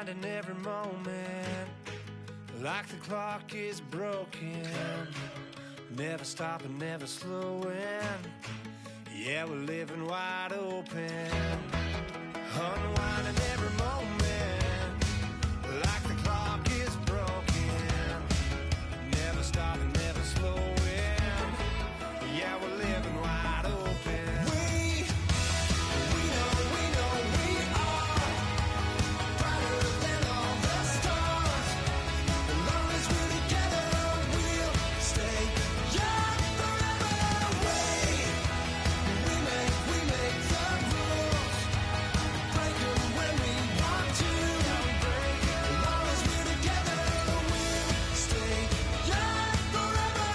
unwinding every moment, like the clock is broken. Never stopping, never slowing. Yeah, we're living wide open. Unwinding every moment, like the clock is broken. Never stopping, never slowing. Yeah, we're living wide open. We know we are brighter than all the stars. As long as we're together, we'll stay young forever. We make the rules, break them when we want to. As long as we're together, we'll stay young forever.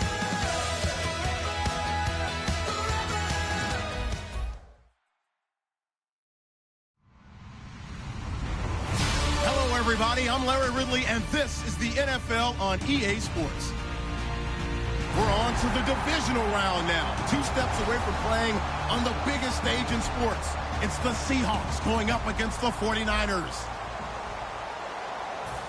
Hello, everybody. I'm Larry Ridley, and this is the NFL on EA Sports. We're on to the divisional round now. 2 steps away from playing on the biggest stage in sports. It's the Seahawks going up against the 49ers.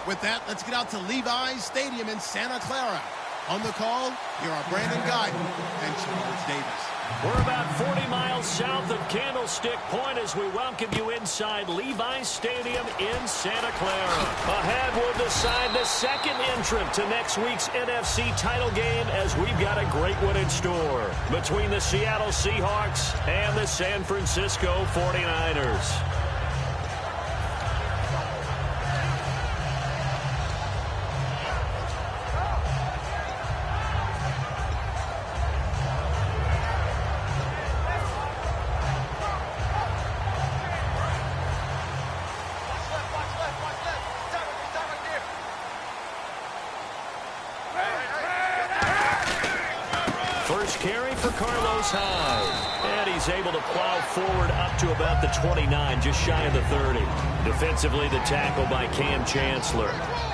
With that, let's get out to Levi's Stadium in Santa Clara. On the call, here are Brandon Guyton and Charles Davis. We're about 40 miles south of Candlestick Point as we welcome you inside Levi's Stadium in Santa Clara. Ahead will decide the second entrant to next week's NFC title game as we've got a great one in store between the Seattle Seahawks and the San Francisco 49ers. First carry for Carlos Hyde. And he's able to plow forward up to about the 29, just shy of the 30. Defensively, the tackle by Cam Chancellor.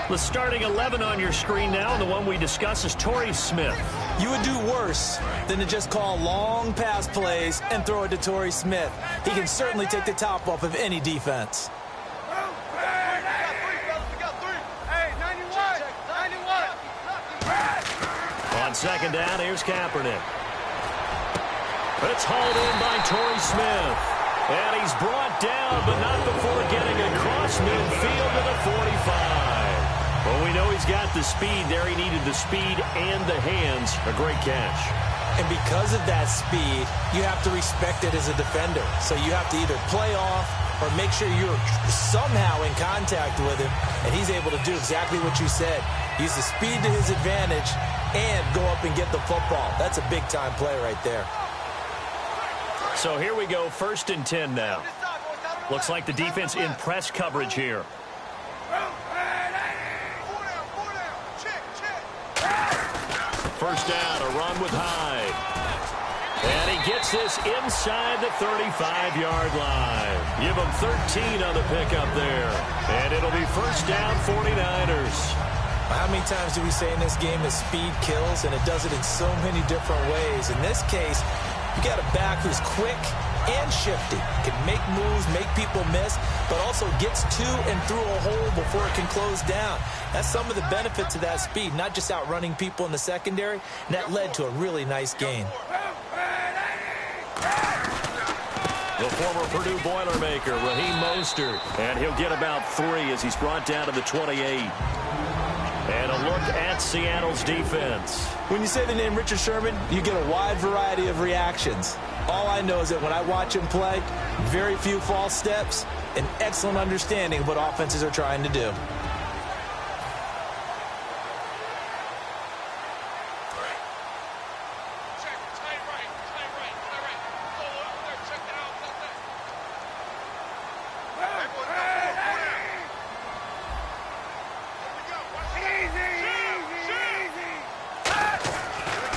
The starting 11 on your screen now, and the one we discuss is Torrey Smith. You would do worse than to just call long pass plays and throw it to Torrey Smith. He can certainly take the top off of any defense. On second down, here's Kaepernick. It's hauled in by Torrey Smith. And he's brought down, but not before getting across midfield to the 45. Well, we know he's got the speed there. He needed the speed and the hands. A great catch. And because of that speed, you have to respect it as a defender. So you have to either play off or make sure you're somehow in contact with him. And he's able to do exactly what you said. Use the speed to his advantage and go up and get the football. That's a big-time play right there. So here we go, 1st and 10 now. Looks like the defense in press coverage here. First down, a run with Hyde. And he gets this inside the 35-yard line. Give him 13 on the pickup there. And it'll be first down, 49ers. How many times do we say in this game that speed kills, and it does it in so many different ways? In this case, you got a back who's quick and shifty, can make moves, make people miss, but also gets to and through a hole before it can close down. That's some of the benefits of that speed, not just outrunning people in the secondary, and that led to a really nice gain. The former Purdue Boilermaker, Raheem Mostert, and he'll get about 3 as he's brought down to the 28. And a look at Seattle's defense. When you say the name Richard Sherman, you get a wide variety of reactions. All I know is that when I watch him play, very few false steps, an excellent understanding of what offenses are trying to do.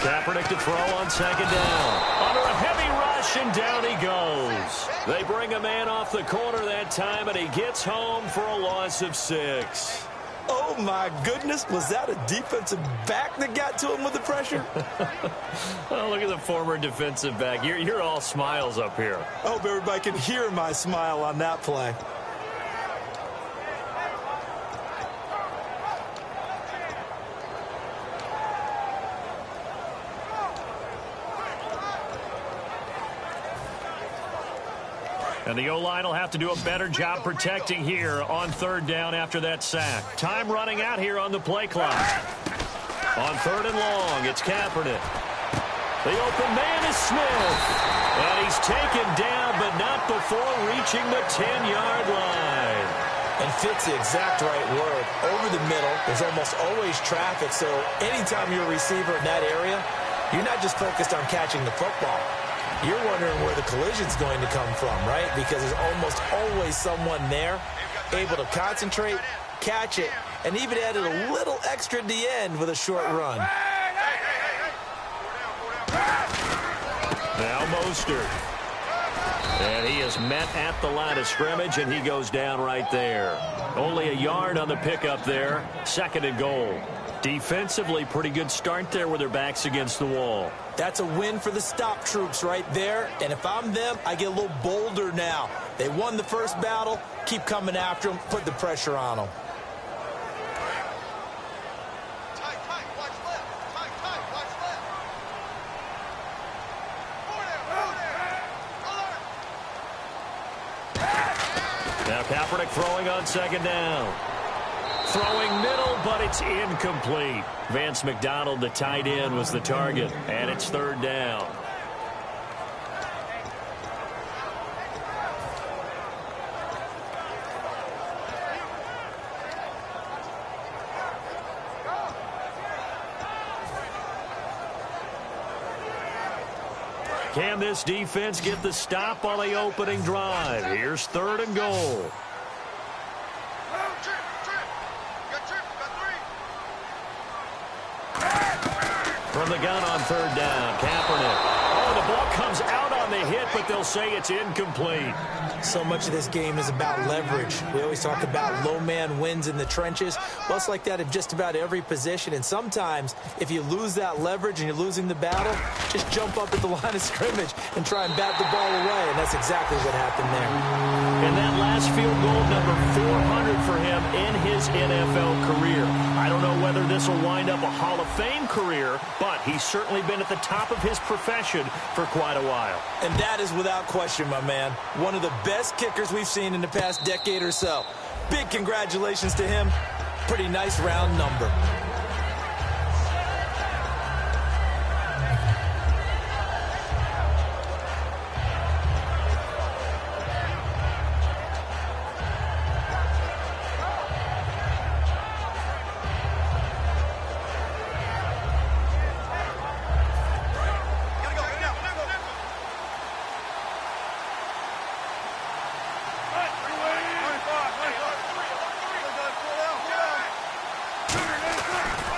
Kaepernick to throw on second down. Under a heavy rush, and down he goes. They bring a man off the corner that time, and he gets home for a loss of 6. Oh, my goodness. Was that a defensive back that got to him with the pressure? Oh, look at the former defensive back. You're all smiles up here. I hope everybody can hear my smile on that play. And the O-line will have to do a better job protecting here on third down after that sack. Time running out here on the play clock. On third and long, it's Kaepernick. The open man is Smith. And he's taken down, but not before reaching the 10-yard line. And fits the exact right word. Over the middle, there's almost always traffic, so anytime you're a receiver in that area, you're not just focused on catching the football. You're wondering where the collision's going to come from, right? Because there's almost always someone there able to concentrate, catch it, and even added a little extra at the end with a short run. Now Mostert. And he is met at the line of scrimmage, and he goes down right there. Only a yard on the pickup there. Second and goal. Defensively, pretty good start there with their backs against the wall. That's a win for the stop troops right there. And if I'm them, I get a little bolder now. They won the first battle. Keep coming after them. Put the pressure on them. Now Kaepernick throwing on second down. Throwing middle, but it's incomplete. Vance McDonald, the tight end, was the target, and it's third down. Can this defense get the stop on the opening drive? Here's third and goal. From the gun on third down, Kaepernick. Oh, the ball comes out on the hit, but they'll say it's incomplete. So much of this game is about leverage. We always talk about low man wins in the trenches. Well, it's like that in just about every position. And sometimes, if you lose that leverage and you're losing the battle, just jump up at the line of scrimmage and try and bat the ball away. And that's exactly what happened there. And that last field goal, number 400 for him in his NFL career. I don't know whether this will wind up a Hall of Fame career, but he's certainly been at the top of his profession for quite a while. And that is without question, my man. One of the best kickers we've seen in the past decade or so. Big congratulations to him. Pretty nice round number.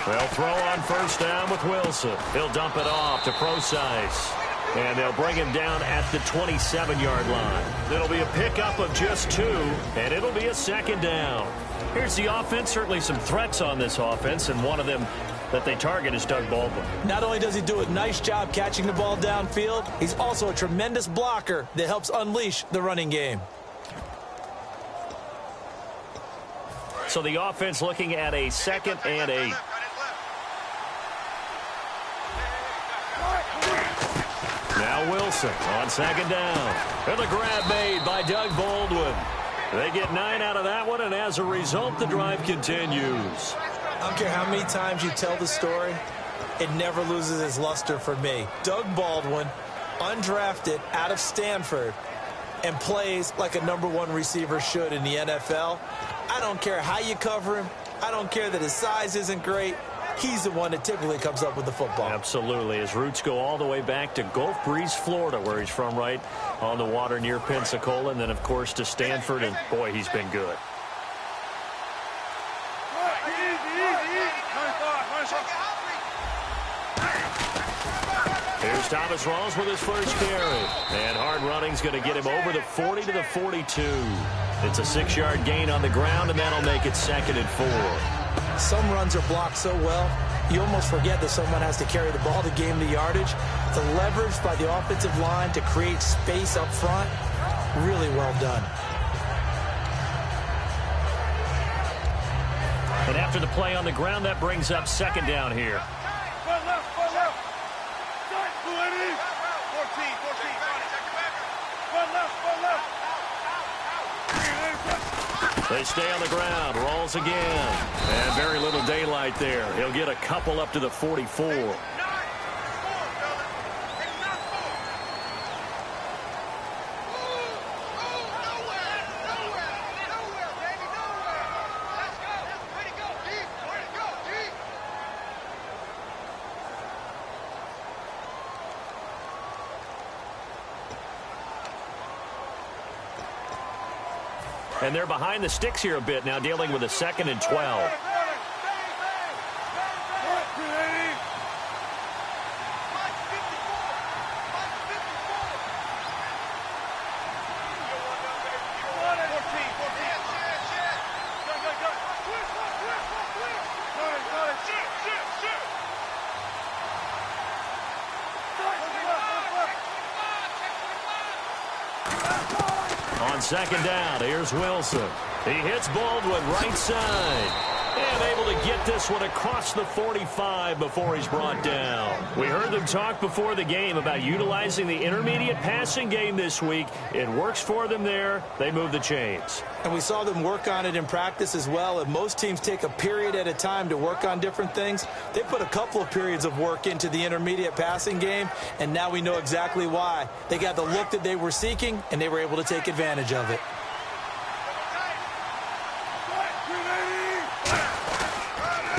They'll throw on first down with Wilson. He'll dump it off to Procise. And they'll bring him down at the 27-yard line. It'll be a pickup of just 2, and it'll be a second down. Here's the offense. Certainly some threats on this offense, and one of them that they target is Doug Baldwin. Not only does he do a nice job catching the ball downfield, he's also a tremendous blocker that helps unleash the running game. So the offense looking at a 2nd and 8. Now Wilson on second down. And the grab made by Doug Baldwin. They get 9 out of that one, and as a result, the drive continues. I don't care how many times you tell the story, it never loses its luster for me. Doug Baldwin, undrafted out of Stanford, and plays like a #1 receiver should in the NFL. I don't care how you cover him. I don't care that his size isn't great. He's the one that typically comes up with the football. Absolutely. His roots go all the way back to Gulf Breeze, Florida, where he's from, right on the water near Pensacola, and then, of course, to Stanford, and, boy, he's been good. Here's Thomas Rawls with his first carry. And hard running's going to get him over the 40 to the 42. It's a 6-yard gain on the ground, and that'll make it 2nd and 4. Some runs are blocked so well, you almost forget that someone has to carry the ball to gain the yardage. The leverage by the offensive line to create space up front, really well done. And after the play on the ground, that brings up 2nd down here. They stay on the ground. Rolls again. And very little daylight there. He'll get a couple up to the 44. And they're behind the sticks here a bit now, dealing with a 2nd and 12. On 2nd down, here's Wilson. He hits Baldwin right side. And able to get this one across the 45 before he's brought down. We heard them talk before the game about utilizing the intermediate passing game this week. It works for them there. They move the chains. And we saw them work on it in practice as well. And most teams take a period at a time to work on different things. They put a couple of periods of work into the intermediate passing game, and now we know exactly why. They got the look that they were seeking, and they were able to take advantage of it.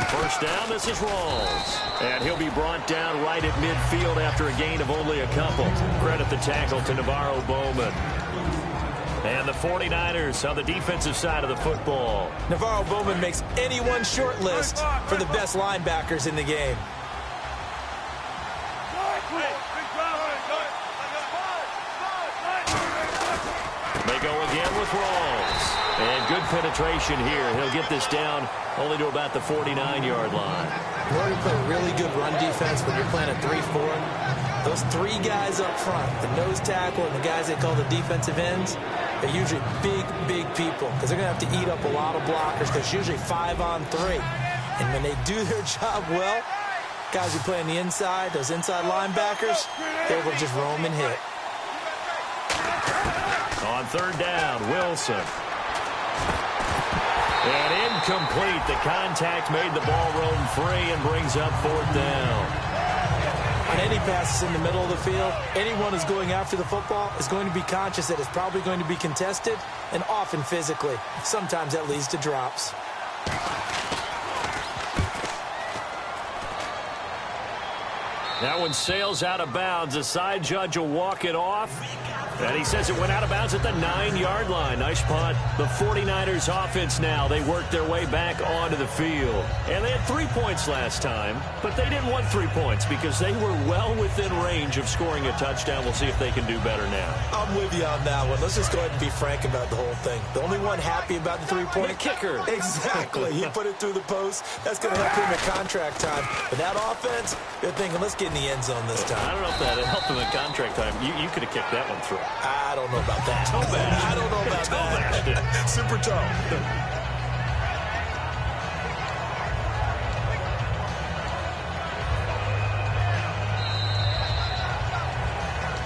First down, this is Rawls. And he'll be brought down right at midfield after a gain of only a couple. Credit the tackle to Navarro Bowman. And the 49ers on the defensive side of the football. Navarro Bowman makes anyone's short list for the best linebackers in the game. They go again with Rawls. And good penetration here. He'll get this down only to about the 49-yard line. You already play a really good run defense when you're playing a 3-4. Those three guys up front, the nose tackle and the guys they call the defensive ends, they're usually big people because they're going to have to eat up a lot of blockers because it's usually 5-on-3. And when they do their job well, guys who play on the inside, those inside linebackers, they're able to just roam and hit. On 3rd down, Wilson. And incomplete. The contact made the ball roam free and brings up 4th down. On any passes in the middle of the field, anyone who's going after the football is going to be conscious that it's probably going to be contested, and often physically. Sometimes that leads to drops. That one sails out of bounds. The side judge will walk it off. And he says it went out of bounds at the 9-yard line. Nice punt. The 49ers offense now. They worked their way back onto the field. And they had 3 points last time, but they didn't want 3 points because they were well within range of scoring a touchdown. We'll see if they can do better now. I'm with you on that one. Let's just go ahead and be frank about the whole thing. The only one happy about the 3-point the kicker. Exactly. He put it through the post. That's going to help him at contract time. But that offense, they're thinking, let's get in the end zone this time. I don't know if that helped him at contract time. You could have kicked that one through. I don't know about that. Toe bash. I don't know about that. Super toe.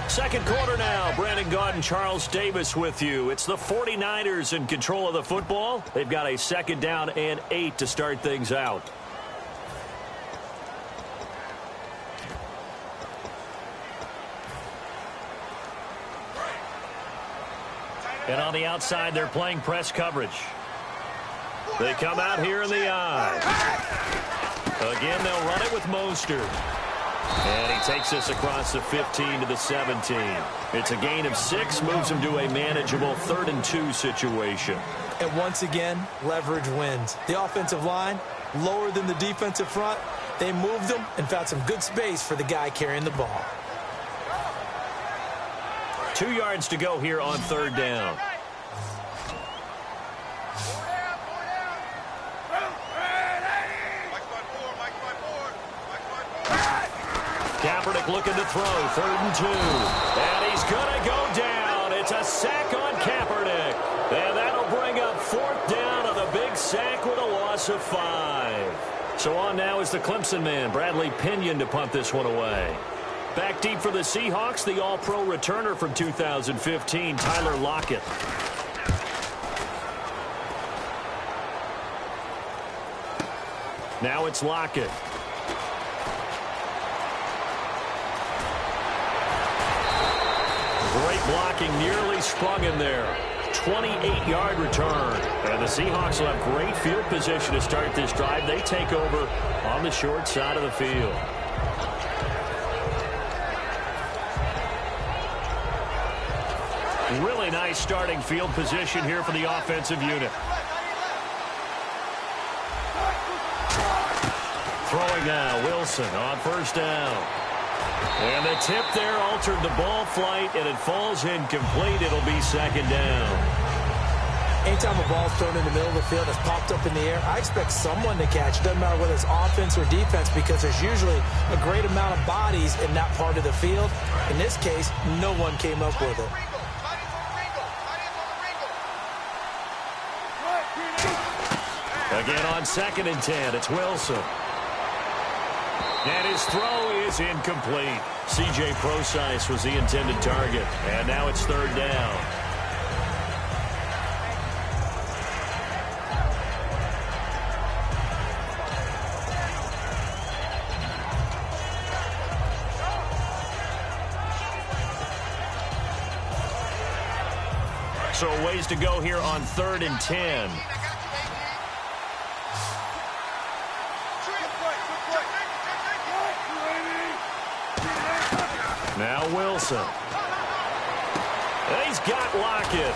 Second quarter now. Brandon Gaudin, Charles Davis with you. It's the 49ers in control of the football. They've got a 2nd down and 8 to start things out. And on the outside, they're playing press coverage. They come out here in the eye. Again, they'll run it with Mostert. And he takes this across the 15 to the 17. It's a gain of 6, moves him to a manageable 3rd and 2 situation. And once again, leverage wins. The offensive line, lower than the defensive front. They moved them and found some good space for the guy carrying the ball. 2 yards to go here on 3rd down. Kaepernick looking to throw, 3rd and 2. And he's going to go down. It's a sack on Kaepernick. And that'll bring up 4th down on a big sack with a loss of 5. So on now is the Clemson man, Bradley Pinion, to punt this one away. Back deep for the Seahawks, the All-Pro returner from 2015, Tyler Lockett. Now it's Lockett. Great blocking, nearly sprung him there. 28-yard return. And the Seahawks will have great field position to start this drive. They take over on the short side of the field. Really nice starting field position here for the offensive unit. Throwing now, Wilson on first down. And the tip there altered the ball flight, and it falls incomplete. It'll be second down. Anytime a ball's thrown in the middle of the field, it's popped up in the air, I expect someone to catch. It doesn't matter whether it's offense or defense, because there's usually a great amount of bodies in that part of the field. In this case, no one came up with it. Again on 2nd and 10, it's Wilson. And his throw is incomplete. C.J. Procise was the intended target. And now it's 3rd down. So ways to go here on 3rd and 10. Now Wilson. He's got Lockett.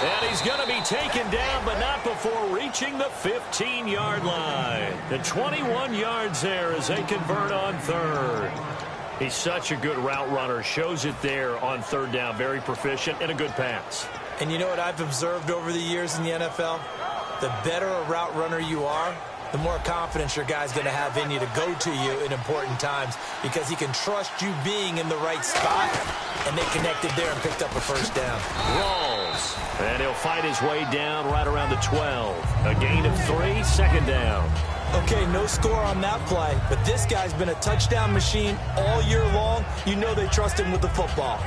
And he's going to be taken down, but not before reaching the 15-yard line. The 21 yards there as they convert on 3rd. He's such a good route runner. Shows it there on 3rd down. Very proficient and a good pass. And you know what I've observed over the years in the NFL? The better a route runner you are, the more confidence your guy's going to have in you to go to you in important times, because he can trust you being in the right spot, and they connected there and picked up a first down. Rolls, and he'll fight his way down right around the 12. A gain of 3, 2nd down. Okay, no score on that play, but this guy's been a touchdown machine all year long. You know they trust him with the football.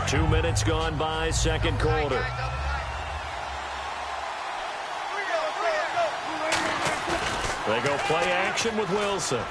Two minutes gone by, second quarter. They go play action with Wilson.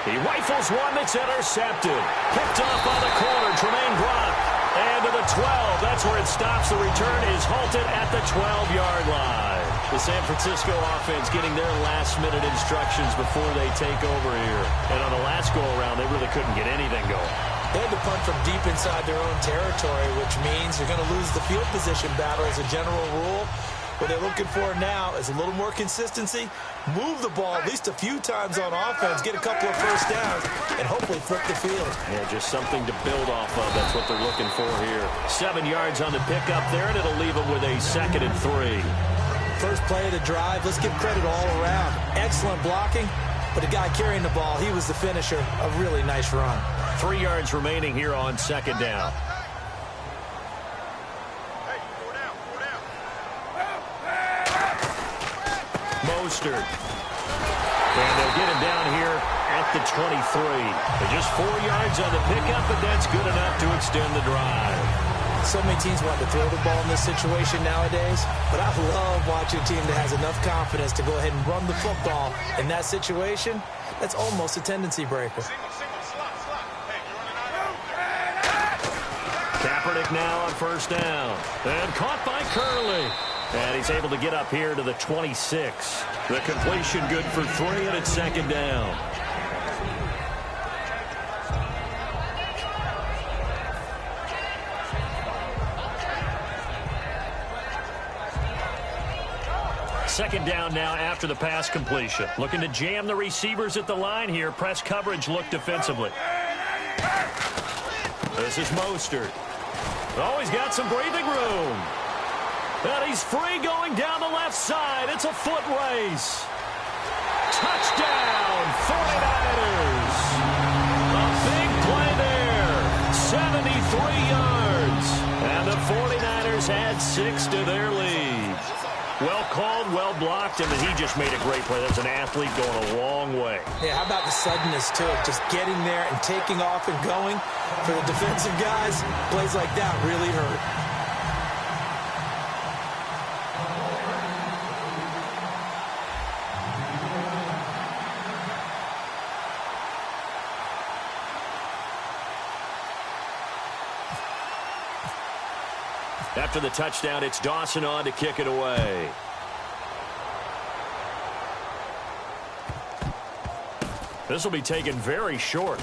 He rifles one that's intercepted. Picked off by the corner, Tremaine Brock. And to the 12, that's where it stops. The return is halted at the 12-yard line. The San Francisco offense getting their last-minute instructions before they take over here. And on the last go-around, they really couldn't get anything going. They had to punt from deep inside their own territory, which means you're going to lose the field position battle as a general rule. What they're looking for now is a little more consistency, move the ball at least a few times on offense, get a couple of first downs, and hopefully flip the field. Yeah, just something to build off of. That's what they're looking for here. 7 yards on the pickup there, and it'll leave them with a 2nd and 3. First play of the drive, let's give credit all around. Excellent blocking, but the guy carrying the ball, he was the finisher. A really nice run. 3 yards remaining here on 2nd down. Mostert. And they'll get him down here at the 23. They're just 4 yards on the pickup, but that's good enough to extend the drive. So many teams want to throw the ball in this situation nowadays, but I love watching a team that has enough confidence to go ahead and run the football. In that situation, that's almost a tendency breaker. Kaepernick now on first down. And caught by Curley. And he's able to get up here to the 26. The completion good for 3, and it's 2nd down. Second down now after the pass completion. Looking to jam the receivers at the line here. Press coverage look defensively. This is Mostert. Oh, he's got some breathing room. And he's free going down the left side. It's a foot race. Touchdown, 49ers. A big play there. 73 yards. And the 49ers add 6 to their lead. Well called, well blocked, and then he just made a great play. That's an athlete going a long way. Yeah, how about the suddenness to it? Just getting there and taking off and going. For the defensive guys, plays like that really hurt. After the touchdown, it's Dawson on to kick it away. This will be taken very short.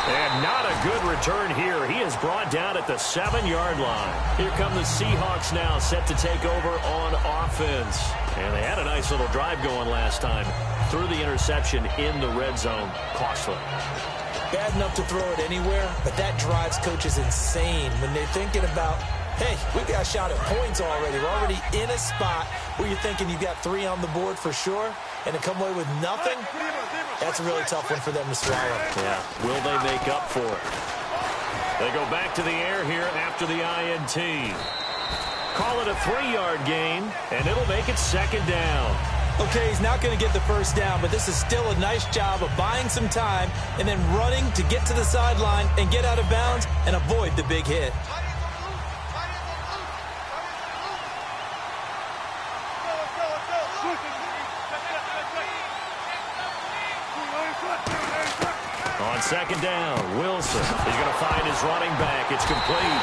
And not a good return here. He is brought down at the 7-yard line. Here come the Seahawks now, set to take over on offense. And they had a nice little drive going last time. Threw the interception in the red zone. Costly. Bad enough to throw it anywhere, but that drives coaches insane when they're thinking about, hey, we got a shot at points already. We're already in a spot where you're thinking you've got 3 on the board for sure, and to come away with nothing, that's a really tough one for them to swallow. Yeah, will they make up for it? They go back to the air here after the INT. Call it a 3-yard gain, and it'll make it 2nd down. Okay, he's not going to get the first down, but this is still a nice job of buying some time and then running to get to the sideline and get out of bounds and avoid the big hit. On 2nd down, Wilson is going to find his running back. It's complete.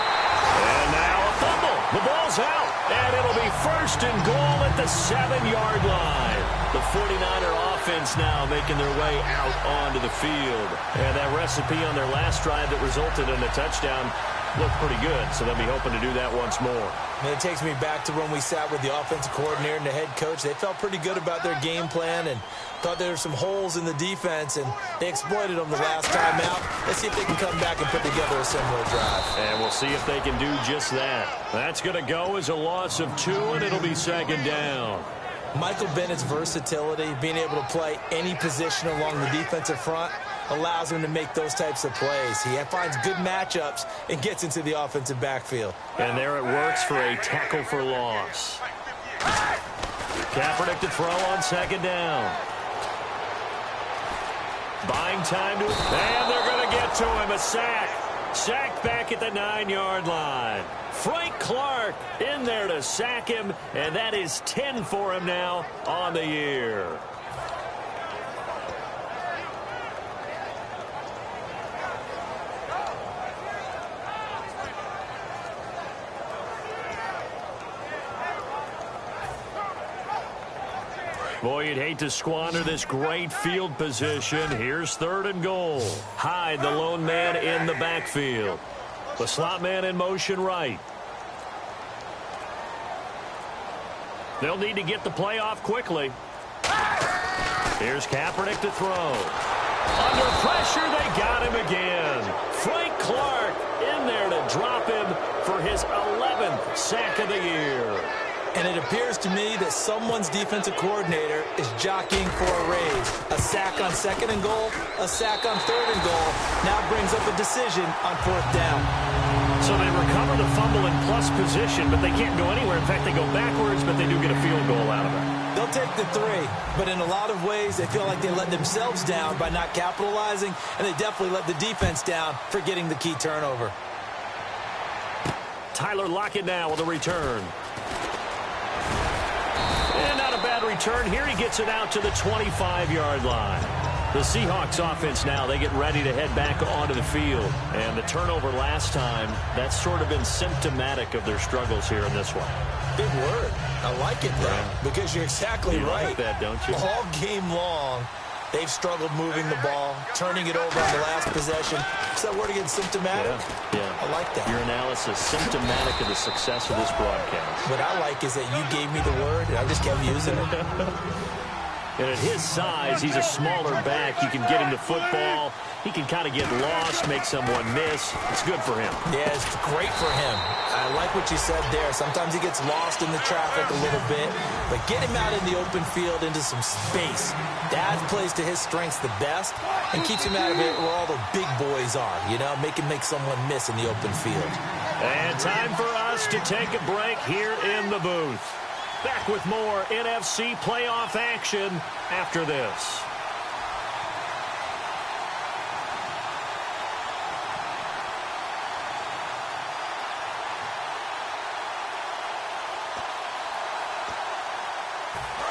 And now a fumble. The ball's out. And it'll be 1st and goal at the 7-yard line. The 49er offense now making their way out onto the field. And that recipe on their last drive that resulted in a touchdown looked pretty good, so they'll be hoping to do that once more. And it takes me back to when we sat with the offensive coordinator and the head coach. They felt pretty good about their game plan and thought there were some holes in the defense, and they exploited them the last time out. Let's see if they can come back and put together a similar drive. And we'll see if they can do just that. That's going to go as a loss of 2, and it'll be 2nd down. Michael Bennett's versatility, being able to play any position along the defensive front, allows him to make those types of plays. He finds good matchups and gets into the offensive backfield. And there it works for a tackle for loss. Kaepernick to throw on 2nd down. Buying time to... And they're going to get to him. A sack. Sacked back at the 9-yard line. Frank Clark in there to sack him, and that is 10 for him now on the year. Boy, you'd hate to squander this great field position. Here's 3rd and goal. Hyde, the lone man in the backfield. The slot man in motion right. They'll need to get the play off quickly. Here's Kaepernick to throw. Under pressure, they got him again. Frank Clark in there to drop him for his 11th sack of the year. And it appears to me that someone's defensive coordinator is jockeying for a raise. A sack on 2nd and goal, a sack on 3rd and goal, now brings up a decision on 4th down. So they recover the fumble in plus position, but they can't go anywhere. In fact, they go backwards, but they do get a field goal out of it. They'll take the 3, but in a lot of ways, they feel like they let themselves down by not capitalizing, and they definitely let the defense down for getting the key turnover. Tyler Lockett now with a return. And not a bad return here. He gets it out to the 25-yard line. The Seahawks offense now, they get ready to head back onto the field. And the turnover last time, that's sort of been symptomatic of their struggles here in this one. Big word. I like it, though, because you're exactly right. You like that, don't you? All game long, they've struggled moving the ball, turning it over on the last possession. Is that word again, symptomatic? Yeah. I like that. Your analysis, symptomatic of the success of this broadcast. What I like is that you gave me the word, and I just kept using it. And at his size, he's a smaller back. You can get him the football. He can kind of get lost, make someone miss. It's good for him. Yeah, it's great for him. I like what you said there. Sometimes he gets lost in the traffic a little bit, but get him out in the open field into some space. That plays to his strengths the best and keeps him out of it where all the big boys are, you know, make someone miss in the open field. And time for us to take a break here in the booth. Back with more NFC playoff action after this.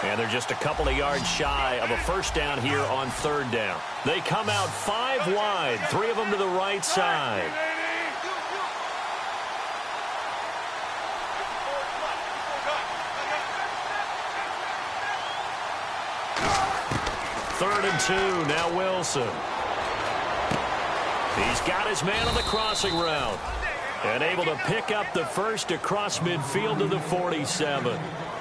And they're just a couple of yards shy of a first down here on 3rd down. They come out 5 wide, 3 of them to the right side. 3rd and 2. Now Wilson. He's got his man on the crossing route. And able to pick up the first across midfield to the 47.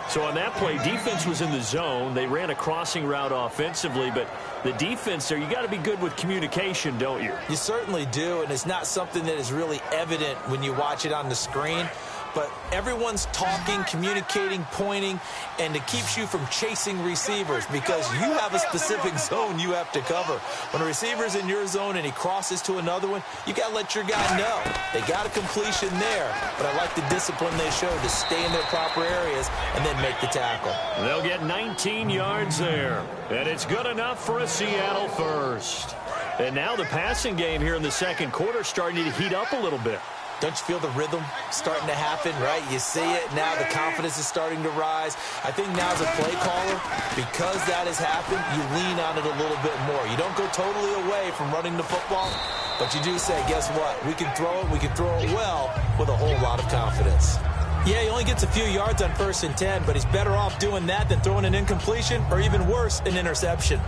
So on that play, defense was in the zone. They ran a crossing route offensively, but the defense there, you got to be good with communication, don't you? You certainly do, and it's not something that is really evident when you watch it on the screen. But everyone's talking, communicating, pointing, and it keeps you from chasing receivers because you have a specific zone you have to cover. When a receiver's in your zone and he crosses to another one, you got to let your guy know. They got a completion there, but I like the discipline they showed to stay in their proper areas and then make the tackle. They'll get 19 yards there, and it's good enough for a Seattle first. And now the passing game here in the second quarter starting to heat up a little bit. Don't you feel the rhythm starting to happen, right? You see it now. The confidence is starting to rise. I think now as a play caller, because that has happened, you lean on it a little bit more. You don't go totally away from running the football, but you do say, guess what? We can throw it. We can throw it well with a whole lot of confidence. Yeah, he only gets a few yards on 1st and 10, but he's better off doing that than throwing an incompletion or even worse, an interception.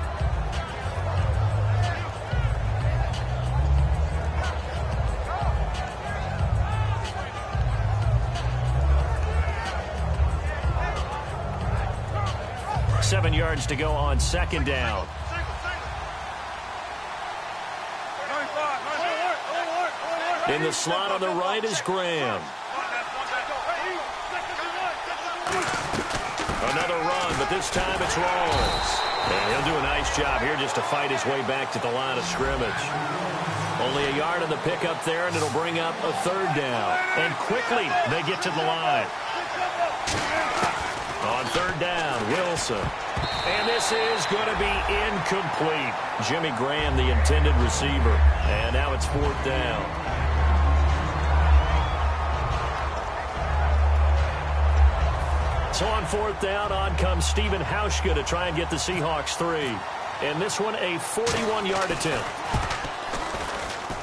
Seven yards to go on 2nd down. In the slot on the right is Graham. Another run, but this time it's Rawls. And he'll do a nice job here just to fight his way back to the line of scrimmage. Only a yard on the pickup there, and it'll bring up a 3rd down. And quickly they get to the line. On 3rd down, Wilson. And this is going to be incomplete. Jimmy Graham, the intended receiver. And now it's 4th down. So on 4th down, on comes Stephen Hauschka to try and get the Seahawks 3. And this one, a 41-yard attempt.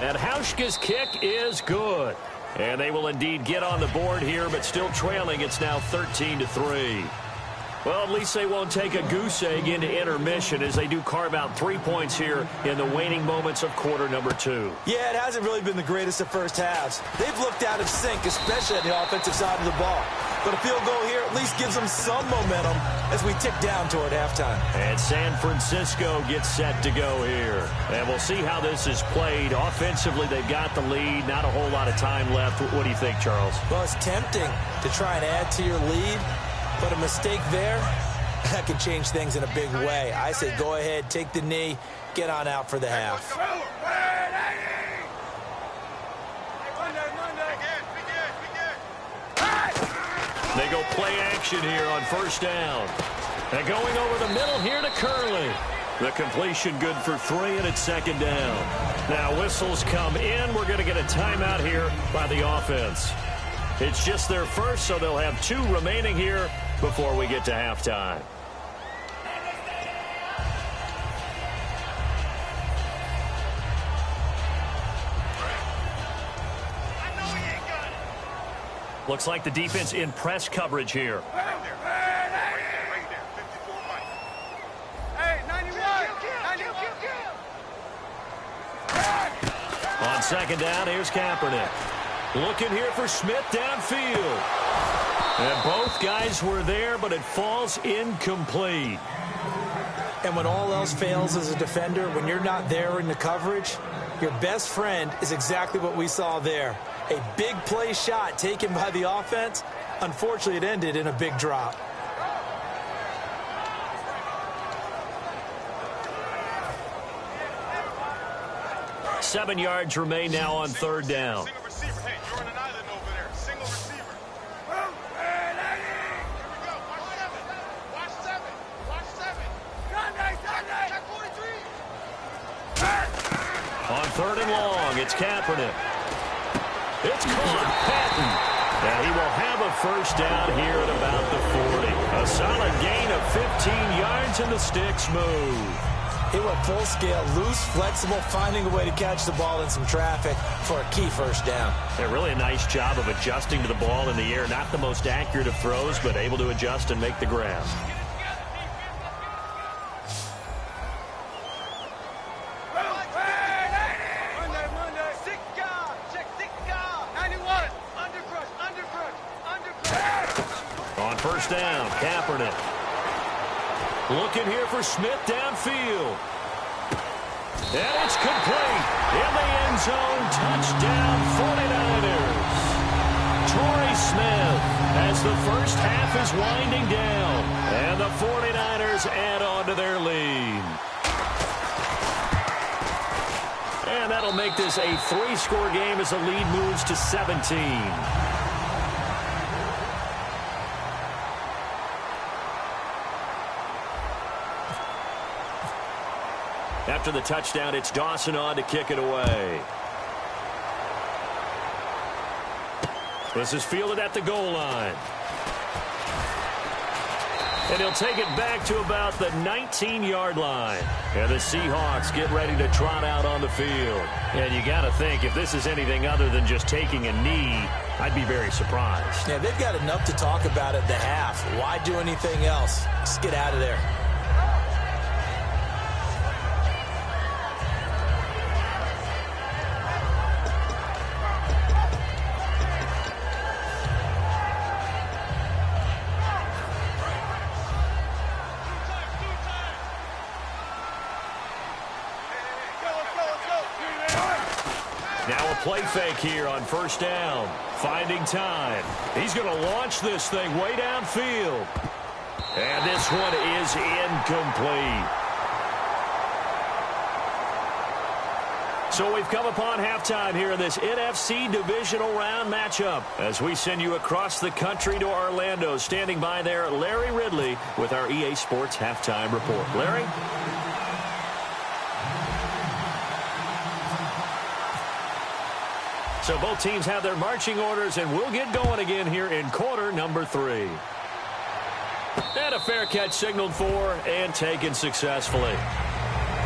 And Hauschka's kick is good. And they will indeed get on the board here, but still trailing. It's now 13-3. Well, at least they won't take a goose egg into intermission as they do carve out 3 points here in the waning moments of quarter number 2. Yeah, it hasn't really been the greatest of first halves. They've looked out of sync, especially on the offensive side of the ball. But a field goal here at least gives them some momentum as we tick down toward halftime. And San Francisco gets set to go here. And we'll see how this is played. Offensively, they've got the lead. Not a whole lot of time left. What do you think, Charles? Well, it's tempting to try and add to your lead. But a mistake there, that could change things in a big way. I say go ahead, take the knee, get on out for the half. They go play action here on 1st down. And going over the middle here to Curley. The completion good for 3, and it's 2nd down. Now whistles come in. We're going to get a timeout here by the offense. It's just their first, so they'll have 2 remaining here before we get to halftime. Looks like the defense in press coverage here. On 2nd down, here's Kaepernick. Looking here for Smith downfield. And both guys were there, but it falls incomplete. And when all else fails as a defender, when you're not there in the coverage, your best friend is exactly what we saw there. A big play shot taken by the offense. Unfortunately, it ended in a big drop. Seven yards remain now on 3rd down. Single receiver. Hey, you're on an island over there. Single receiver. Watch 7. Watch 7. Check 43. On 3rd and long, it's Kaepernick. It's caught. Patton. And he will have a first down here at about the 40. A solid gain of 15 yards, and the sticks move. He went full scale, loose, flexible, finding a way to catch the ball in some traffic for a key first down. Yeah, really a nice job of adjusting to the ball in the air. Not the most accurate of throws, but able to adjust and make the grab. On first down, Kaepernick. Looking here for Smith downfield. And it's complete. In the end zone, touchdown 49ers. Torrey Smith as the first half is winding down. And the 49ers add on to their lead. And that'll make this a 3-score game as the lead moves to 17. After the touchdown, it's Dawson on to kick it away. This is fielded at the goal line. And he'll take it back to about the 19-yard line. And the Seahawks get ready to trot out on the field. And you got to think, if this is anything other than just taking a knee, I'd be very surprised. Yeah, they've got enough to talk about at the half. Why do anything else? Just get out of there. Now a play fake here on first down. Finding time. He's going to launch this thing way downfield. And this one is incomplete. So we've come upon halftime here in this NFC divisional round matchup as we send you across the country to Orlando. Standing by there, Larry Ridley with our EA Sports halftime report. Larry? So both teams have their marching orders, and we'll get going again here in quarter number 3. And a fair catch signaled for and taken successfully.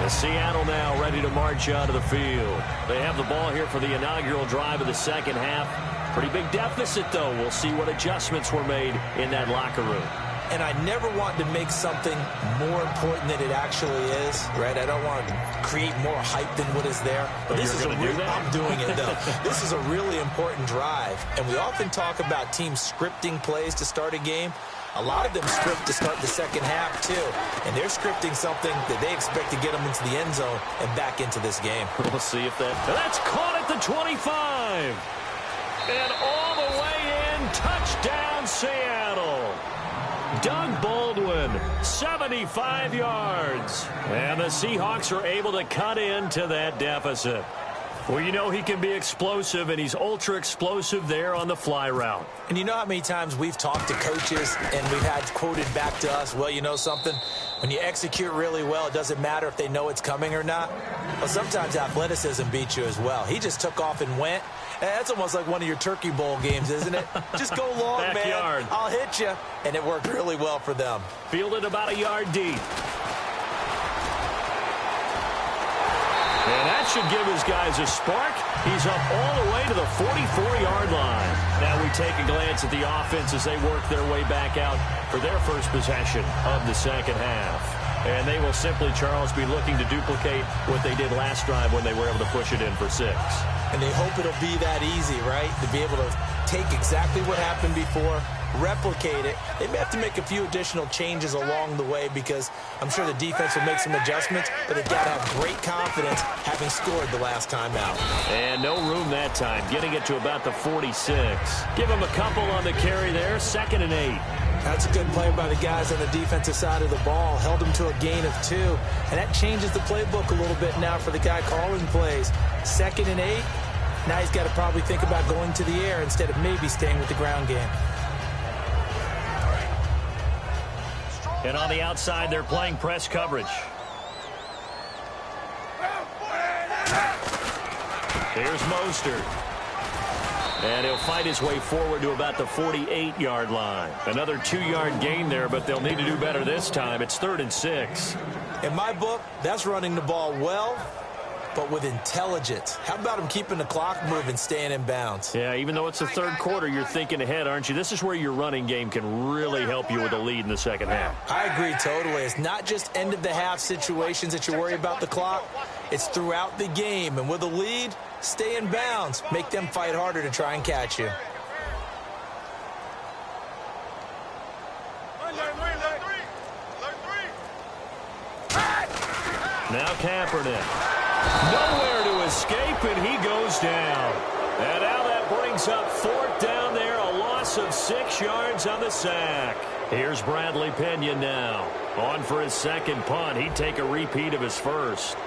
The Seattle now ready to march onto the field. They have the ball here for the inaugural drive of the second half. Pretty big deficit, though. We'll see what adjustments were made in that locker room. And I never want to make something more important than it actually is, right? I don't want to create more hype than what is there. But this is I'm doing it, though. This is a really important drive. And we often talk about teams scripting plays to start a game. A lot of them script to start the second half, too. And they're scripting something that they expect to get them into the end zone and back into this game. We'll see if that's caught at the 25. And all the way in, touchdown Seattle. Doug Baldwin, 75 yards. And the Seahawks are able to cut into that deficit. Well, you know he can be explosive, and he's ultra-explosive there on the fly route. And you know how many times we've talked to coaches and we've had quoted back to us, well, you know something? When you execute really well, it doesn't matter if they know it's coming or not. Well, sometimes athleticism beats you as well. He just took off and went. And that's almost like one of your Turkey Bowl games, isn't it? Just go long, Backyard. man. I'll hit you. And it worked really well for them. Fielded about a yard deep. And that should give his guys a spark. He's up all the way to the 44-yard line. Now we take a glance at the offense as they work their way back out for their first possession of the second half. And they will simply, Charles, be looking to duplicate what they did last drive when they were able to push it in for 6. And they hope it'll be that easy, right? To be able to take exactly what happened before, replicate it. They may have to make a few additional changes along the way because I'm sure the defense will make some adjustments, but they've got to have great confidence having scored the last time out. And no room that time, getting it to about the 46. Give them a couple on the carry there, 2nd and 8. That's a good play by the guys on the defensive side of the ball. Held them to a gain of 2. And that changes the playbook a little bit now for the guy calling plays. 2nd and 8. Now he's got to probably think about going to the air instead of maybe staying with the ground game. And on the outside, they're playing press coverage. Here's Mostert. And he'll fight his way forward to about the 48-yard line. Another 2-yard gain there, but they'll need to do better this time. It's 3rd and 6. In my book, that's running the ball well, but with intelligence. How about him keeping the clock moving, staying in bounds? Yeah, even though it's the third quarter, you're thinking ahead, aren't you? This is where your running game can really help you with a lead in the second half. I agree totally. It's not just end-of-the-half situations that you worry about the clock. It's throughout the game. And with a lead, stay in bounds. Make them fight harder to try and catch you. Now Kaepernick. Nowhere to escape, and he goes down. And now that brings up 4th down there, a loss of 6 yards on the sack. Here's Bradley Pinion now. On for his second punt. He'd take a repeat of his first.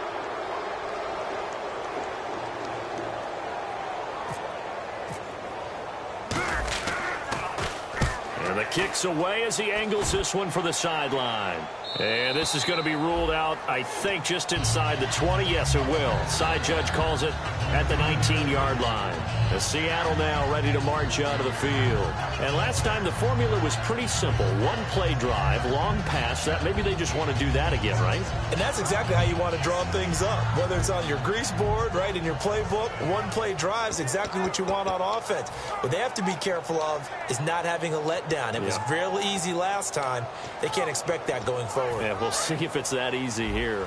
And the kick's away as he angles this one for the sideline. And this is going to be ruled out, I think, just inside the 20. Yes, it will. Side judge calls it at the 19-yard line. As Seattle now ready to march out of the field. And last time the formula was pretty simple. One-play drive, long pass. That maybe they just want to do that again, right? And that's exactly how you want to draw things up. Whether it's on your grease board, right, in your playbook, one-play drive is exactly what you want on offense. What they have to be careful of is not having a letdown. It was real easy last time. They can't expect that going forward. Yeah, we'll see if it's that easy here.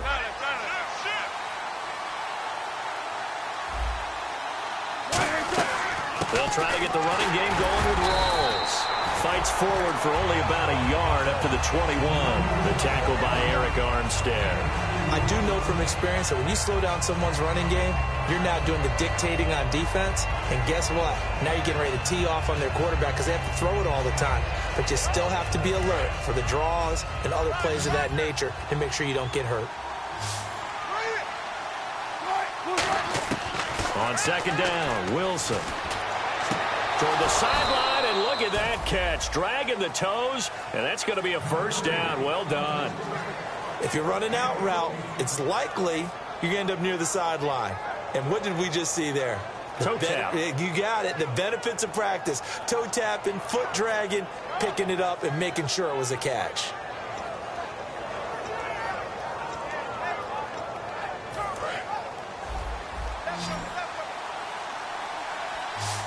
They'll try to get the running game going with Rawls. Fights forward for only about a yard up to the 21. The tackle by Eric Armstead. I do know from experience that when you slow down someone's running game, you're now doing the dictating on defense. And guess what? Now you're getting ready to tee off on their quarterback because they have to throw it all the time. But you still have to be alert for the draws and other plays of that nature to make sure you don't get hurt. On second down, Wilson. Toward the sideline, and look at that catch. Dragging the toes, and that's going to be a first down. Well done. If you're running out route, it's likely you're going to end up near the sideline. And what did we just see there? Toe tap. You got it. The benefits of practice. Toe tapping, foot dragging, picking it up, and making sure it was a catch.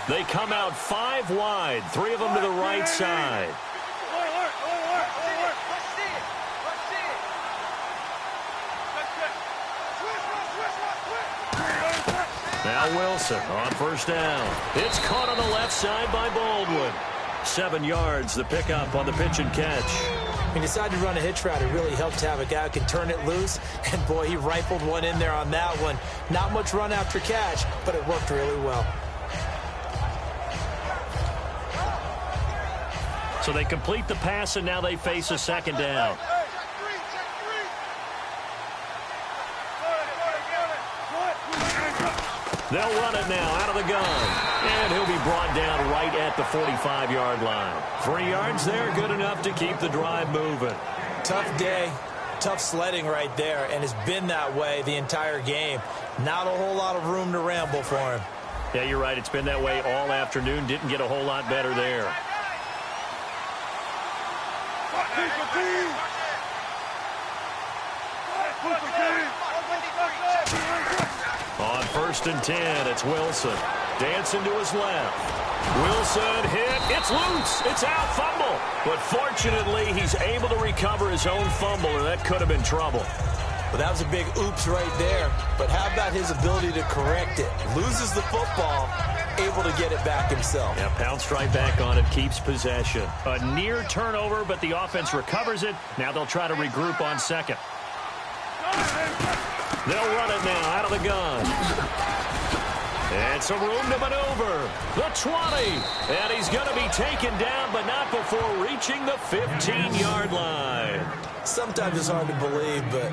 They come out 5 wide, 3 of them to the right side. Now Wilson on first down. It's caught on the left side by Baldwin. 7 yards, the pickup on the pitch and catch. He decided to run a hitch route. It really helped to have a guy who can turn it loose. And, boy, he rifled one in there on that one. Not much run after catch, but it worked really well. So they complete the pass, and now they face a second down. They'll run it now out of the gun. And he'll be brought down right at the 45-yard line. 3 yards there, good enough to keep the drive moving. Tough day, tough sledding right there, and it's been that way the entire game. Not a whole lot of room to ramble for him. Yeah, you're right. It's been that way all afternoon. Didn't get a whole lot better there. On first and 10, it's Wilson. Dancing to his left. Wilson hit. It's loose. It's out. Fumble. But fortunately, he's able to recover his own fumble, and that could have been trouble. Well, that was a big oops right there. But how about his ability to correct it? Loses the football, able to get it back himself. Yeah, pounced right back on it, keeps possession. A near turnover, but the offense recovers it. Now they'll try to regroup on second. They'll run it now out of the gun. And some room to maneuver. The 20. And he's going to be taken down, but not before reaching the 15-yard line. Sometimes it's hard to believe, but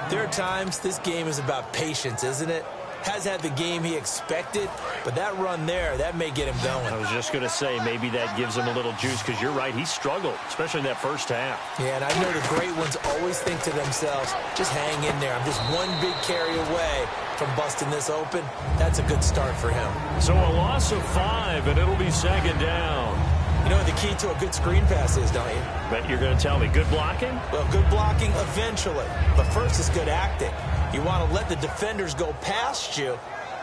there are times this game is about patience, isn't it? Has had the game he expected, but that run there, that may get him going. I was just going to say, maybe that gives him a little juice, because you're right, he struggled, especially in that first half. Yeah, and I know the great ones always think to themselves, just hang in there. I'm just one big carry away from busting this open. That's a good start for him. So a loss of 5, and it'll be second down. You know what the key to a good screen pass is, don't you? Bet you're going to tell me. Good blocking? Well, good blocking eventually. But first is good acting. You want to let the defenders go past you,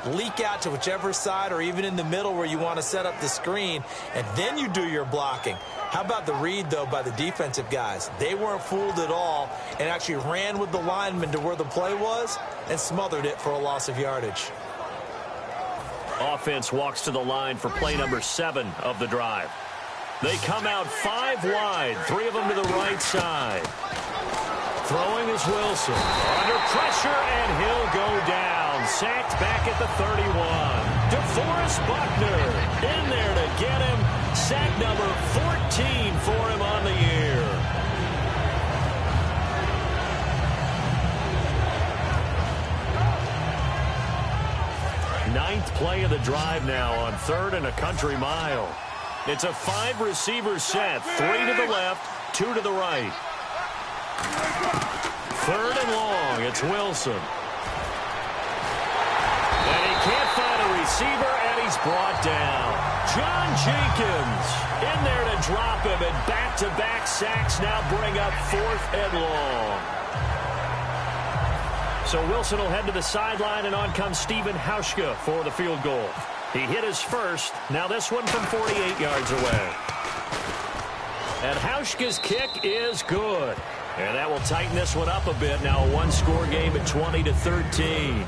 leak out to whichever side or even in the middle where you want to set up the screen, and then you do your blocking. How about the read, though, by the defensive guys? They weren't fooled at all and actually ran with the lineman to where the play was and smothered it for a loss of yardage. Offense walks to the line for play number 7 of the drive. They come out 5 wide, 3 of them to the right side. Throwing is Wilson. Under pressure, and he'll go down. Sacked back at the 31. DeForest Buckner in there to get him. Sack number 14 for him on the year. Ninth play of the drive now on 3rd and a country mile. It's a 5-receiver set. 3 to the left, 2 to the right. 3rd and long. It's Wilson. And he can't find a receiver, and he's brought down. John Jenkins in there to drop him, and back-to-back sacks now bring up 4th and long. So Wilson will head to the sideline, and on comes Stephen Hauschka for the field goal. He hit his first. Now this one from 48 yards away. And Hauschka's kick is good. And that will tighten this one up a bit. Now a one-score game at 20-13.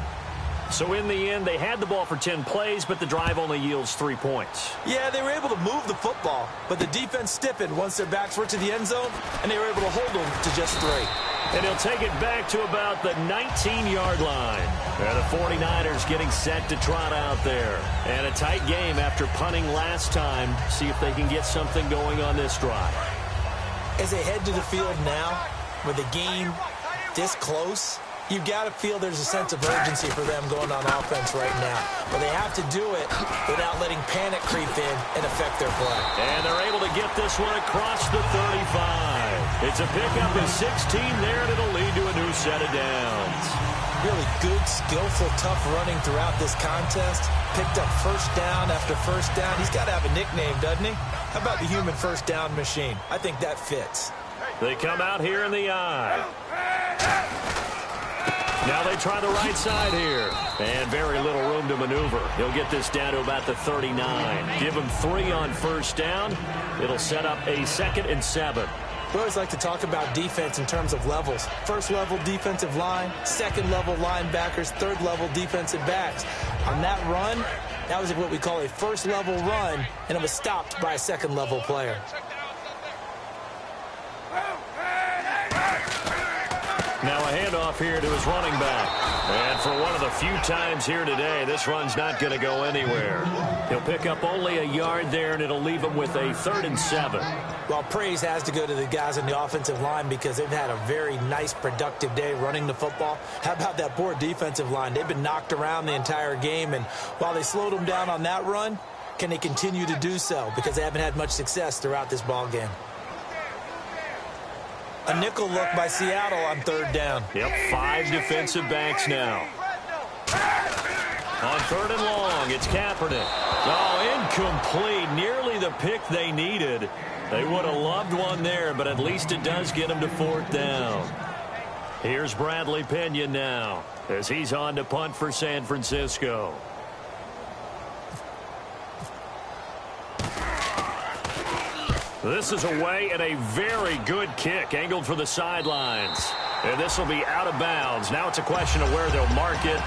So in the end, they had the ball for 10 plays, but the drive only yields 3 points. Yeah, they were able to move the football, but the defense stiffened once their backs were to the end zone, and they were able to hold them to just 3. And he'll take it back to about the 19-yard line. And the 49ers getting set to trot out there. And a tight game after punting last time. See if they can get something going on this drive. As they head to the field now, with the game this close, you've got to feel there's a sense of urgency for them going on offense right now. But they have to do it without letting panic creep in and affect their play. And they're able to get this one across the 35. It's a pickup of 16 there, and it'll lead to a new set of downs. Really good, skillful, tough running throughout this contest. Picked up first down after first down. He's got to have a nickname, doesn't he? How about the human first down machine? I think that fits. They come out here in the eye. Now they try the right side here. And very little room to maneuver. He'll get this down to about the 39. Give him 3 on first down. It'll set up a 2nd and 7. We always like to talk about defense in terms of levels. First level defensive line, second level linebackers, third level defensive backs. On that run, that was what we call a first level run, and it was stopped by a second level player. Now a handoff here to his running back. And for one of the few times here today, this run's not going to go anywhere. He'll pick up only a yard there, and it'll leave him with a 3rd and 7. Well, praise has to go to the guys on the offensive line because they've had a very nice, productive day running the football. How about that poor defensive line? They've been knocked around the entire game, and while they slowed them down on that run, can they continue to do so? Because they haven't had much success throughout this ball game. A nickel look by Seattle on 3rd down. Yep, 5 defensive backs now. On 3rd and long, it's Kaepernick. Oh, incomplete. Nearly the pick they needed. They would have loved one there, but at least it does get them to 4th down. Here's Bradley Pinion now as he's on to punt for San Francisco. This is away, and a very good kick angled for the sidelines. And this will be out of bounds. Now it's a question of where they'll mark it.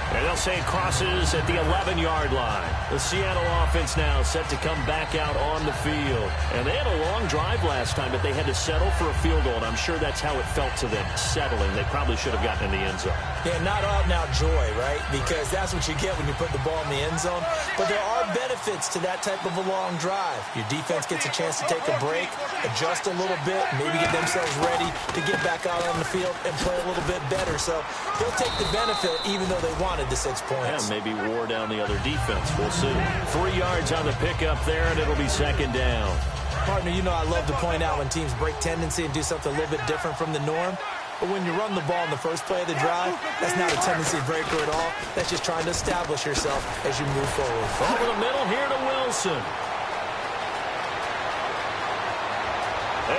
And they'll say it crosses at the 11-yard line. The Seattle offense now set to come back out on the field. And they had a long drive last time, but they had to settle for a field goal. And I'm sure that's how it felt to them, settling. They probably should have gotten in the end zone. Yeah, not out and out joy, right? Because that's what you get when you put the ball in the end zone. But there are benefits to that type of a long drive. Your defense gets a chance to take a break, adjust a little bit, maybe get themselves ready to get back out on the field and play a little bit better. So they'll take the benefit even though they wanted the 6 points. Yeah, maybe wore down the other defense. We'll see. 3 yards on the pickup there, and it'll be 2nd down. Partner, you know I love to point out when teams break tendency and do something a little bit different from the norm. But when you run the ball in the first play of the drive, that's not a tendency breaker at all. That's just trying to establish yourself as you move forward. Over the middle here to Wilson.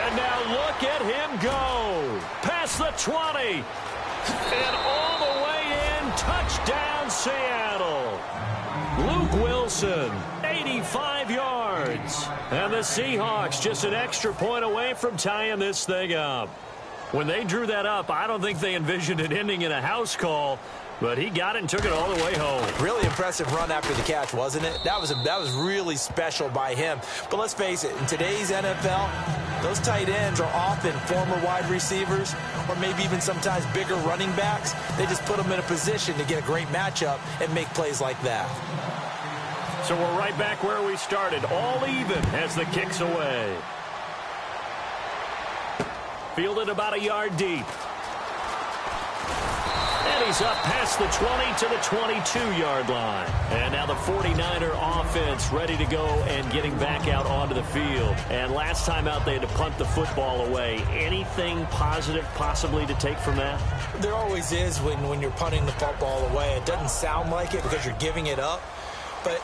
And now look at him go. Past the 20. And all the way in. Touchdown, Seattle. Luke Wilson, 85 yards. And the Seahawks just an extra point away from tying this thing up. When they drew that up, I don't think they envisioned it ending in a house call, but he got it and took it all the way home. Really impressive run after the catch, wasn't it? That was really special by him. But let's face it, in today's NFL, those tight ends are often former wide receivers or maybe even sometimes bigger running backs. They just put them in a position to get a great matchup and make plays like that. So we're right back where we started, all even as the kick's away. Fielded about a yard deep. And he's up past the 20 to the 22-yard line. And now the 49er offense ready to go and getting back out onto the field. And last time out, they had to punt the football away. Anything positive possibly to take from that? There always is when you're punting the football away. It doesn't sound like it because you're giving it up. But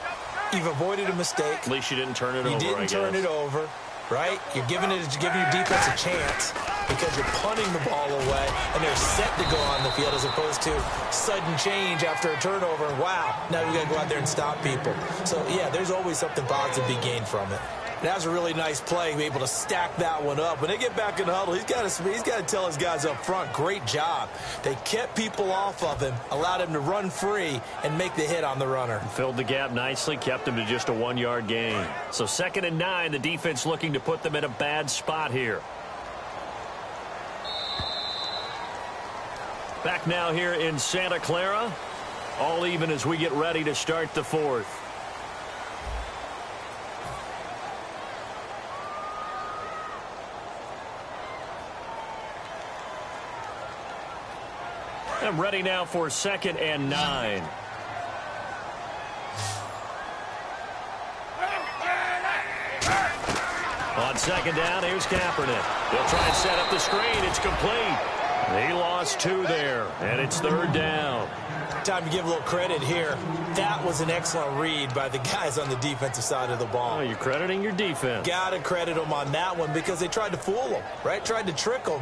you've avoided a mistake. At least you didn't turn it over, You didn't turn it over, right? You're giving your defense a chance because you're punting the ball away, and they're set to go on the field as opposed to sudden change after a turnover. Wow, now we got to go out there and stop people. So, yeah, there's always something positive to be gained from it. That was a really nice play, to be able to stack that one up. When they get back in the huddle, he's got to tell his guys up front, great job. They kept people off of him, allowed him to run free, and make the hit on the runner. Filled the gap nicely, kept him to just a 1-yard gain. So 2nd and 9, the defense looking to put them in a bad spot here. Back now here in Santa Clara, all even as we get ready to start the 4th. I'm ready now for 2nd and 9. On 2nd down, here's Kaepernick. They'll try and set up the screen. It's complete. He lost 2 there, and it's 3rd down. Time to give a little credit here. That was an excellent read by the guys on the defensive side of the ball. Oh, you're crediting your defense. Got to credit them on that one because they tried to fool them, right? Tried to trick them.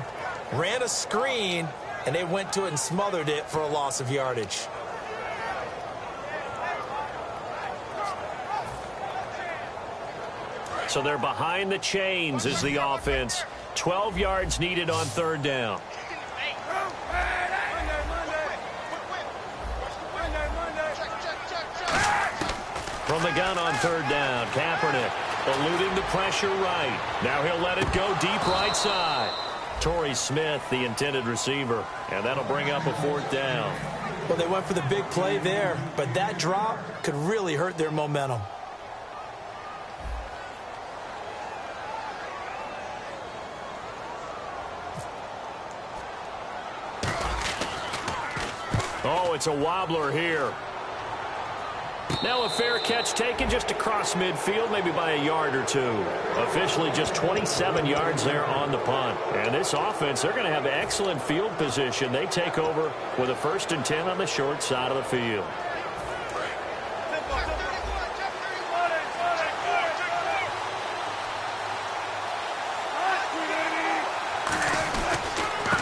Ran a screen, and they went to it and smothered it for a loss of yardage. So they're behind the chains as the offense. 12 yards needed on 3rd down. From the gun on 3rd down, Kaepernick eluding the pressure right. Now he'll let it go deep right side. Torrey Smith, the intended receiver, and that'll bring up a 4th down. Well, they went for the big play there, but that drop could really hurt their momentum. Oh, it's a wobbler here. Now a fair catch taken just across midfield, maybe by a yard or 2. Officially just 27 yards there on the punt. And this offense, they're going to have excellent field position. They take over with a 1st and 10 on the short side of the field.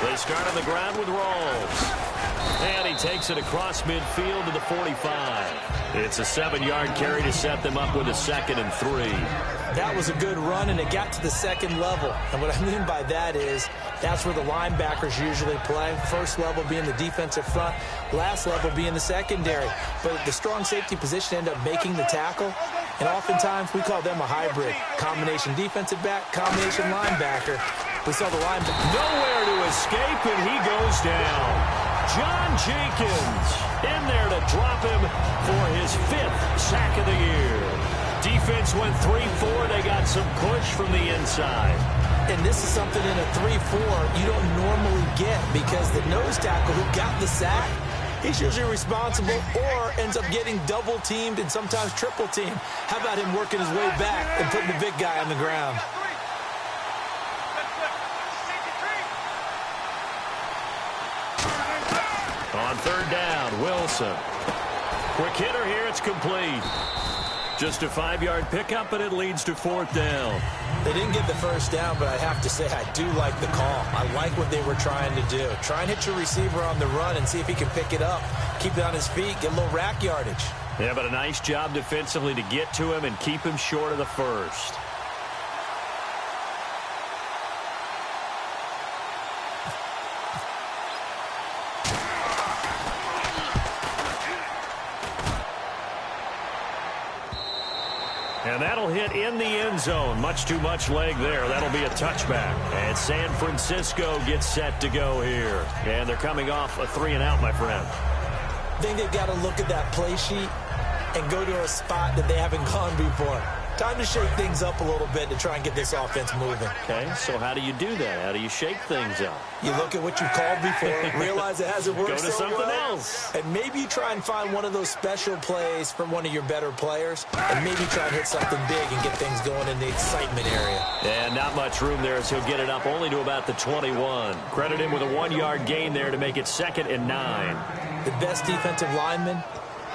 They start on the ground with Rawls. And he takes it across midfield to the 45. It's a 7-yard carry to set them up with a 2nd and 3. That was a good run, and it got to the 2nd level. And what I mean by that is that's where the linebackers usually play. First level being the defensive front, last level being the secondary. But the strong safety position ended up making the tackle. And oftentimes we call them a hybrid. Combination defensive back, combination linebacker. We saw the linebacker. Nowhere to escape, and he goes down. John Jenkins in there to drop him for his 5th sack of the year. Defense went 3-4. They got some push from the inside. And this is something in a 3-4 you don't normally get because the nose tackle who got the sack, he's usually responsible or ends up getting double-teamed and sometimes triple-teamed. How about him working his way back and putting the big guy on the ground? On 3rd down, Wilson. Quick hitter here, it's complete. Just a 5-yard pickup, but it leads to 4th down. They didn't get the 1st down, but I have to say I do like the call. I like what they were trying to do. Try and hit your receiver on the run and see if he can pick it up. Keep it on his feet, get a little rack yardage. Yeah, but a nice job defensively to get to him and keep him short of the 1st. And that'll hit in the end zone. Much too much leg there. That'll be a touchback. And San Francisco gets set to go here. And they're coming off a 3-and-out, my friend. I think they've got to look at that play sheet and go to a spot that they haven't gone before. Time to shake things up a little bit to try and get this offense moving. Okay, so how do you do that? How do you shake things up? You look at what you've called before, realize it hasn't worked Go to so something well, else. and maybe you try and find one of those special plays from one of your better players, and maybe try and hit something big and get things going in the excitement area. And not much room there as he'll get it up only to about the 21. Credit him with a 1-yard gain there to make it 2nd and 9. The best defensive linemen,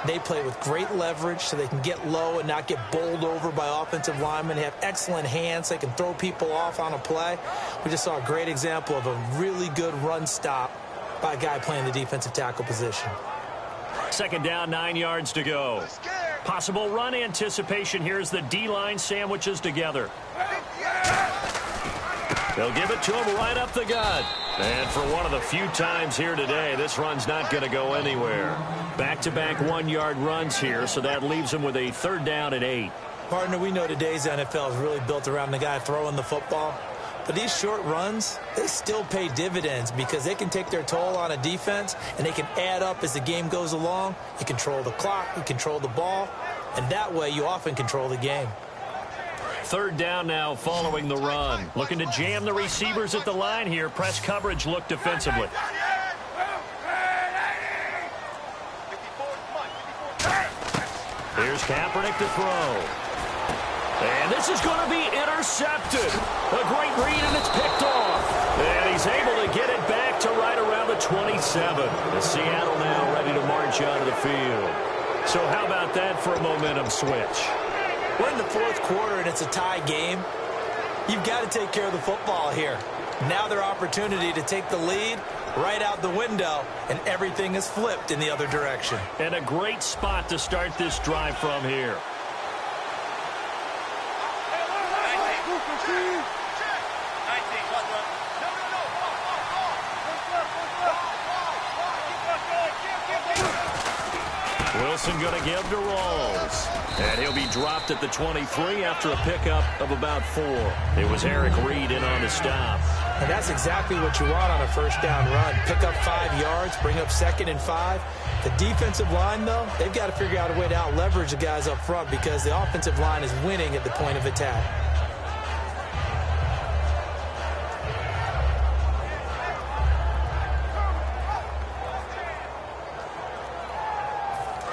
they play with great leverage so they can get low and not get bowled over by offensive linemen. They have excellent hands. They can throw people off on a play. We just saw a great example of a really good run stop by a guy playing the defensive tackle position. 2nd down, 9 yards to go. Possible run anticipation. Here's the D-line sandwiches together. They'll give it to him right up the gut. And for one of the few times here today, this run's not going to go anywhere. Back-to-back 1-yard runs here, so that leaves him with a 3rd down and 8. Partner, we know today's NFL is really built around the guy throwing the football. But these short runs, they still pay dividends because they can take their toll on a defense, and they can add up as the game goes along. You control the clock, you control the ball, and that way you often control the game. 3rd down now following the run. Looking to jam the receivers at the line here. Press coverage look defensively. Here's Kaepernick to throw. And this is going to be intercepted. A great read, and it's picked off. And he's able to get it back to right around the 27. And Seattle now ready to march onto the field. So how about that for a momentum switch? We're in the 4th quarter, and it's a tie game. You've got to take care of the football here. Now their opportunity to take the lead right out the window, and everything is flipped in the other direction. And a great spot to start this drive from here. Wilson going to give to Rawls. And he'll be dropped at the 23 after a pickup of about 4. It was Eric Reed in on the stop. And that's exactly what you want on a 1st down run. Pick up 5 yards, bring up 2nd and 5. The defensive line, though, they've got to figure out a way to out-leverage the guys up front because the offensive line is winning at the point of attack.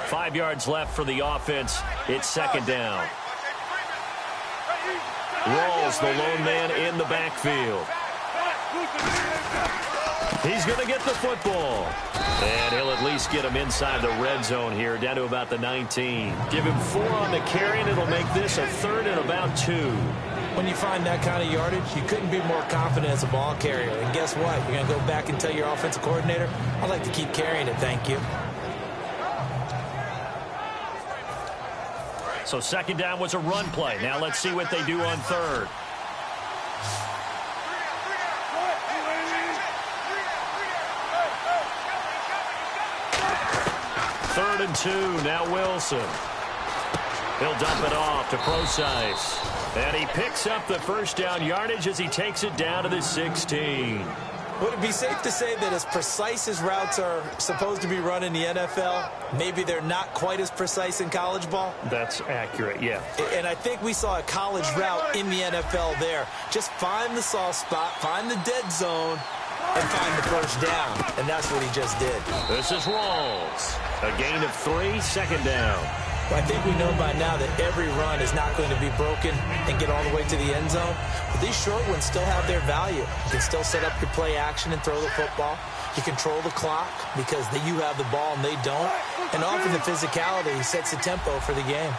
Five yards left for the offense. It's 2nd down. Rawls, the lone man in the backfield. He's going to get the football. And he'll at least get him inside the red zone here, down to about the 19. Give him 4 on the carry, and it'll make this a 3rd and about 2. When you find that kind of yardage, you couldn't be more confident as a ball carrier. And guess what? You're going to go back and tell your offensive coordinator, I'd like to keep carrying it, thank you. So 2nd down was a run play. Now let's see what they do on 3rd. 3rd and 2. Now Wilson. He'll dump it off to Procise. And he picks up the 1st down yardage as he takes it down to the 16. Would it be safe to say that as precise as routes are supposed to be run in the NFL, maybe they're not quite as precise in college ball? That's accurate, yeah. And I think we saw a college route in the NFL there. Just find the soft spot, find the dead zone, and find the 1st down. And that's what he just did. This is Rawls. A gain of 3, 2nd down. Well, I think we know by now that every run is not going to be broken and get all the way to the end zone. But these short ones still have their value. You can still set up your play action and throw the football. You control the clock because you have the ball and they don't. And often the physicality sets the tempo for the game.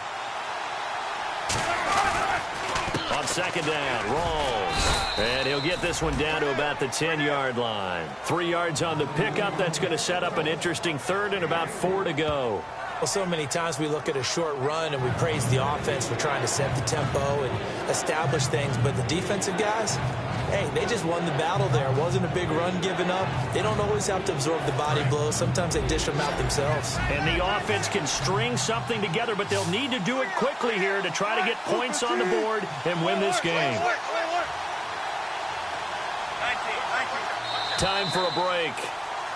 On 2nd down, Rawls. And he'll get this one down to about the 10-yard line. 3 yards on the pickup. That's going to set up an interesting 3rd and about 4 to go. Well, so many times we look at a short run and we praise the offense for trying to set the tempo and establish things, but the defensive guys, hey, they just won the battle there. It wasn't a big run given up. They don't always have to absorb the body blows. Sometimes they dish them out themselves. And the offense can string something together, but they'll need to do it quickly here to try to get points on the board and win this game. Time for a break.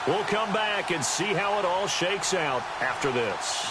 We'll come back and see how it all shakes out after this.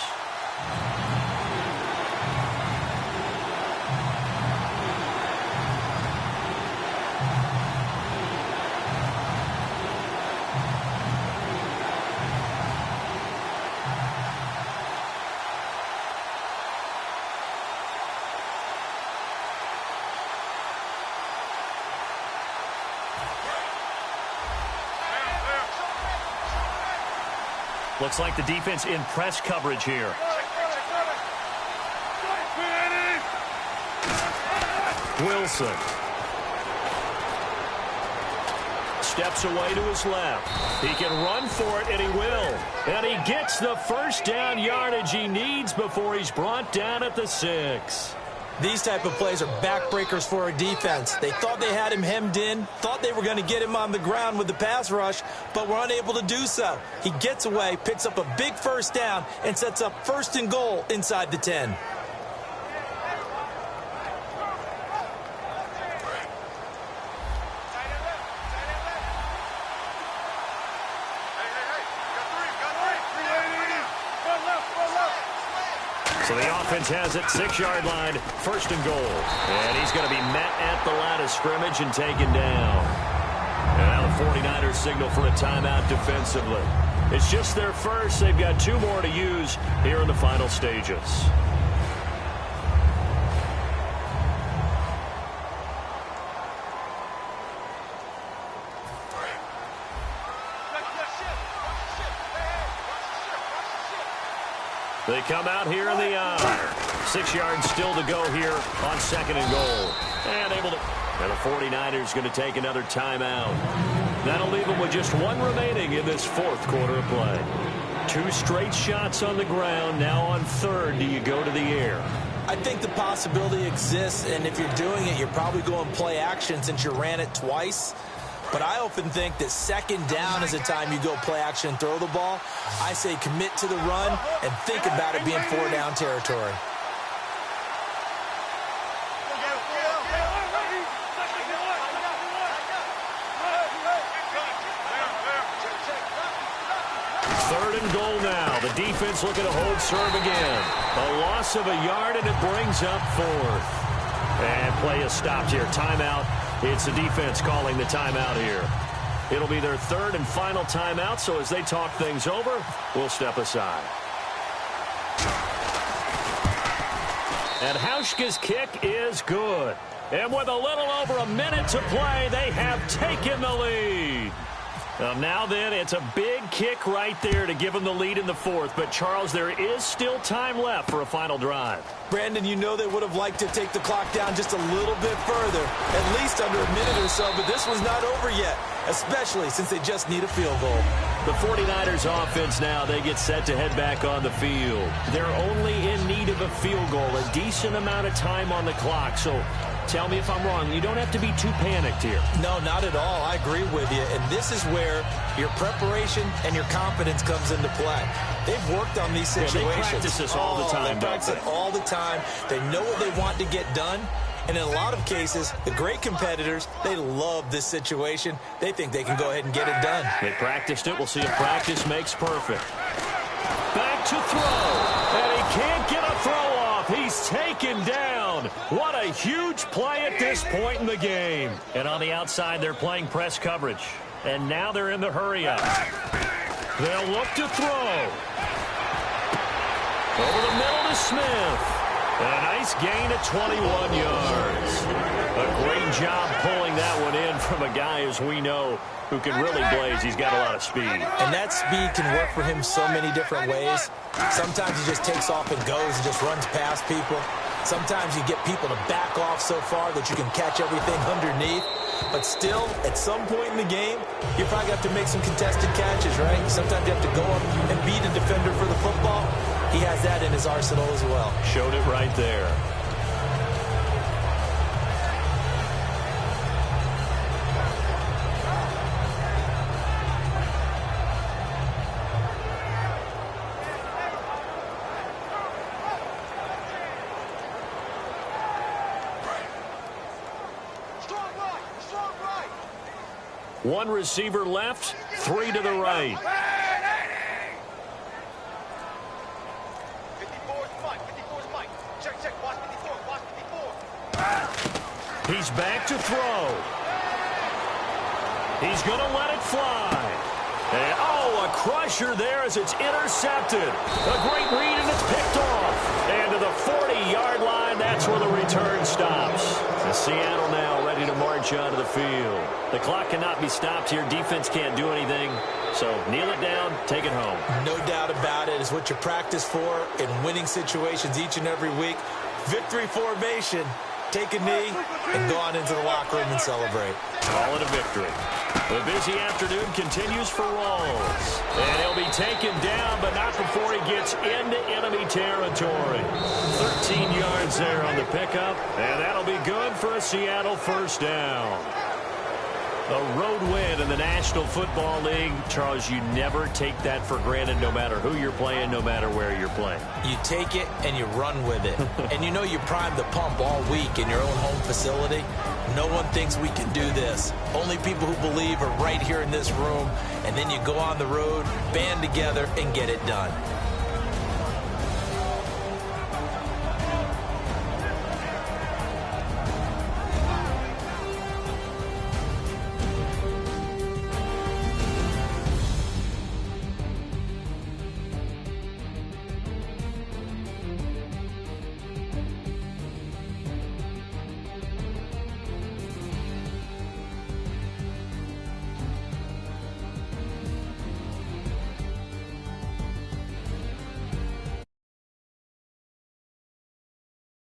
Looks like the defense in press coverage here. Wilson. Steps away to his left. He can run for it, and he will. And he gets the first down yardage he needs before he's brought down at the 6. These type of plays are backbreakers for a defense. They thought they had him hemmed in, thought they were going to get him on the ground with the pass rush, but were unable to do so. He gets away, picks up a big first down, and sets up 1st and goal inside the 10. So the offense has it, 6-yard line, 1st and goal. And he's going to be met at the line of scrimmage and taken down. And now the 49ers signal for a timeout defensively. It's just their first. They've got 2 more to use here in the final stages. They come out here in the 6 yards still to go here on 2nd and goal. And the 49ers going to take another timeout. That'll leave them with just 1 remaining in this 4th quarter of play. 2 straight shots on the ground. Now on 3rd, do you go to the air? I think the possibility exists, and if you're doing it, you're probably going play action since you ran it twice. But I often think that 2nd down is the time you go play action and throw the ball. I say commit to the run and think about it being 4-down territory. Third and goal now. The defense looking to hold serve again. A loss of a yard, and it brings up 4th. And play is stopped here. Timeout. It's the defense calling the timeout here. It'll be their 3rd and final timeout, so as they talk things over, we'll step aside. And Hauschka's kick is good. And with a little over a minute to play, they have taken the lead. Now then, it's a big kick right there to give them the lead in the 4th. But, Charles, there is still time left for a final drive. Brandon, you know they would have liked to take the clock down just a little bit further, at least under a minute or so, but this was not over yet, especially since they just need a field goal. The 49ers offense now, they get set to head back on the field. They're only in need of a field goal, a decent amount of time on the clock. So tell me if I'm wrong. You don't have to be too panicked here. No, not at all. I agree with you. And this is where your preparation and your confidence comes into play. They've worked on these situations. Yeah, they practice this all the time. They practice it all the time. They know what they want to get done. And in a lot of cases, the great competitors, they love this situation. They think they can go ahead and get it done. They practiced it. We'll see if practice makes perfect. Back to throw. And he can't get a throw off. He's taken down. What a huge play at this point in the game. And on the outside, they're playing press coverage. And now they're in the hurry-up. They'll look to throw. Over the middle to Smith. And a nice gain of 21 yards. A great job pulling that one in from a guy, as we know, who can really blaze. He's got a lot of speed. And that speed can work for him so many different ways. Sometimes he just takes off and goes and just runs past people. Sometimes you get people to back off so far that you can catch everything underneath. But still, at some point in the game, you probably have to make some contested catches, right? Sometimes you have to go up and beat a defender for the football. he has that in his arsenal as well. Showed it right there. One receiver left, 3 to the right. 54's Mike. 54's Mike. Check. Watch 54. Watch 54. He's back to throw. He's going to let it fly. And, a crusher there as it's intercepted. A great read, and it's picked off. And to the 40-yard line, that's where the return stops. And Seattle now ready to march onto the field. The clock cannot be stopped here. Defense can't do anything. So kneel it down, take it home. No doubt about it. It's what you practice for in winning situations each and every week. Victory formation. Take a knee and go on into the locker room and celebrate. Call it a victory. The busy afternoon continues for Rawls. And he'll be taken down, but not before he gets into enemy territory. 13 yards there on the pickup, and that'll be good for a Seattle first down. A road win in the National Football League. Charles, you never take that for granted no matter who you're playing, no matter where you're playing. You take it and you run with it. And you know you primed the pump all week in your own home facility. No one thinks we can do this. Only people who believe are right here in this room. And then you go on the road, band together, and get it done.